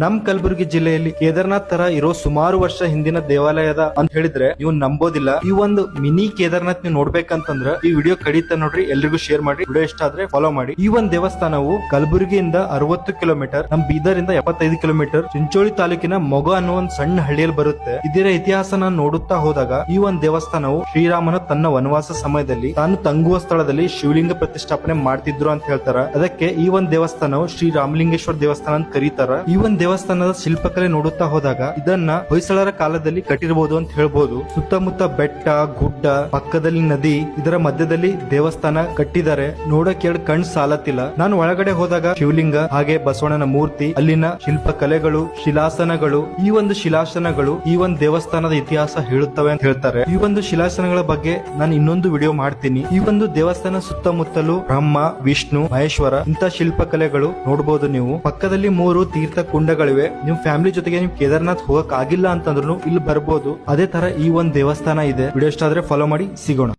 ನಮ್ ಕಲಬುರಗಿ ಜಿಲ್ಲೆಯಲ್ಲಿ ಕೇದಾರ್ನಾಥ್ ತರ ಇರೋ ಸುಮಾರು ವರ್ಷ ಹಿಂದಿನ ದೇವಾಲಯದ ಅಂತ ಹೇಳಿದ್ರೆ ನೀವು ನಂಬೋದಿಲ್ಲ. ಈ ಒಂದು ಮಿನಿ ಕೇದಾರ್ನಾಥ್ ನೀವು ನೋಡ್ಬೇಕಂತಂದ್ರ ಈ ವಿಡಿಯೋ ಕಡಿತ ನೋಡ್ರಿ, ಎಲ್ರಿಗೂ ಶೇರ್ ಮಾಡಿ, ವಿಡಿಯೋ ಇಷ್ಟ ಆದ್ರೆ ಫಾಲೋ ಮಾಡಿ. ಈ ಒಂದು ದೇವಸ್ಥಾನವು ಕಲಬುರಗಿಯಿಂದ 60 ಕಿಲೋಮೀಟರ್, ನಮ್ ಬೀದರ್ ಇಂದ 75 ಕಿಲೋಮೀಟರ್, ಚಿಂಚೋಳಿ ತಾಲೂಕಿನ ಮೊಗ ಅನ್ನೋ ಒಂದು ಸಣ್ಣ ಹಳ್ಳಿಯಲ್ಲಿ ಬರುತ್ತೆ. ಇದರ ಇತಿಹಾಸನ ನೋಡುತ್ತಾ ಹೋದಾಗ ಈ ಒಂದು ದೇವಸ್ಥಾನವು ಶ್ರೀರಾಮನ ತನ್ನ ವನವಾಸ ಸಮಯದಲ್ಲಿ ತಾನು ತಂಗುವ ಸ್ಥಳದಲ್ಲಿ ಶಿವಲಿಂಗ ಪ್ರತಿಷ್ಠಾಪನೆ ಮಾಡ್ತಿದ್ರು ಅಂತ ಹೇಳ್ತಾರ. ಅದಕ್ಕೆ ಈ ಒಂದು ದೇವಸ್ಥಾನವು ಶ್ರೀ ರಾಮಲಿಂಗೇಶ್ವರ ದೇವಸ್ಥಾನ ಅಂತ ಕರೀತಾರ. ಈ ಒಂದು ದೇವಸ್ಥಾನದ ಶಿಲ್ಪಕಲೆ ನೋಡುತ್ತಾ ಹೋದಾಗ ಇದನ್ನ ಹೊಯ್ಸಳರ ಕಾಲದಲ್ಲಿ ಕಟ್ಟಿರಬಹುದು ಅಂತ ಹೇಳ್ಬಹುದು. ಸುತ್ತಮುತ್ತ ಬೆಟ್ಟ ಗುಡ್ಡ, ಪಕ್ಕದಲ್ಲಿ ನದಿ, ಇದರ ಮಧ್ಯದಲ್ಲಿ ದೇವಸ್ಥಾನ ಕಟ್ಟಿದ್ದಾರೆ. ನೋಡಕ್ಕೆ ಎರಡು ಕಣ್ ಸಾಲತ್ತಿಲ್ಲ. ನಾನು ಒಳಗಡೆ ಹೋದಾಗ ಶಿವಲಿಂಗ ಹಾಗೆ ಬಸವಣ್ಣನ ಮೂರ್ತಿ, ಅಲ್ಲಿನ ಶಿಲ್ಪಕಲೆಗಳು, ಶಿಲಾಸನಗಳು, ಈ ಒಂದು ಶಿಲಾಸನಗಳು ಈ ಒಂದು ದೇವಸ್ಥಾನದ ಇತಿಹಾಸ ಹೇಳುತ್ತವೆ ಅಂತ ಹೇಳ್ತಾರೆ. ಈ ಒಂದು ಶಿಲಾಸನಗಳ ಬಗ್ಗೆ ನಾನು ಇನ್ನೊಂದು ವಿಡಿಯೋ ಮಾಡ್ತೀನಿ. ಈ ಒಂದು ದೇವಸ್ಥಾನ ಸುತ್ತಮುತ್ತಲು ಬ್ರಹ್ಮ, ವಿಷ್ಣು, ಮಹೇಶ್ವರ ಇಂತ ಶಿಲ್ಪಕಲೆಗಳು ನೋಡಬಹುದು. ನೀವು ಪಕ್ಕದಲ್ಲಿ 3 ತೀರ್ಥ ಕುಂಡಗಳಿವೆ. ನೀವು ಫ್ಯಾಮಿಲಿ ಜೊತೆಗೆ ನೀವು ಕೇದಾರ್ನಾಥ್ ಹೋಗಕ್ ಆಗಿಲ್ಲ ಅಂತಂದ್ರೂ ಇಲ್ಲಿ ಬರ್ಬೋದು. ಅದೇ ತರ ಈ ಒಂದು ದೇವಸ್ಥಾನ ಇದೆ. ವಿಡಿಯೋ ಇಷ್ಟ ಆದ್ರೆ ಫಾಲೋ ಮಾಡಿ. ಸಿಗೋಣ.